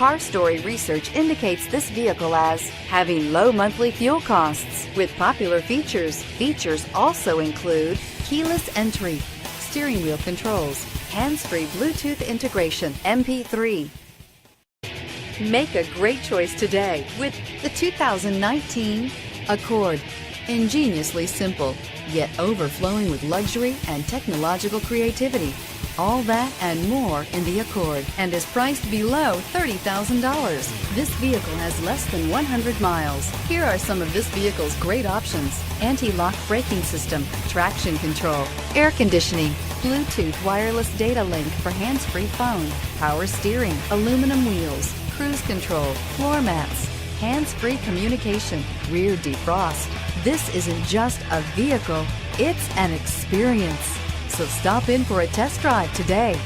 Car Story research indicates this vehicle as having low monthly fuel costs. With popular features, features also include keyless entry, steering wheel controls, hands-free Bluetooth integration, MP3. Make a great choice today with the 2019 Accord. Ingeniously simple, yet overflowing with luxury and technological creativity. All that and more in the Accord, and is priced below $30,000. This vehicle has less than 100 miles. Here are some of this vehicle's great options: anti-lock braking system, traction control, air conditioning, Bluetooth wireless data link for hands-free phone, power steering, aluminum wheels, cruise control, floor mats, hands-free communication, rear defrost. This isn't just a vehicle, it's an experience. So stop in for a test drive today.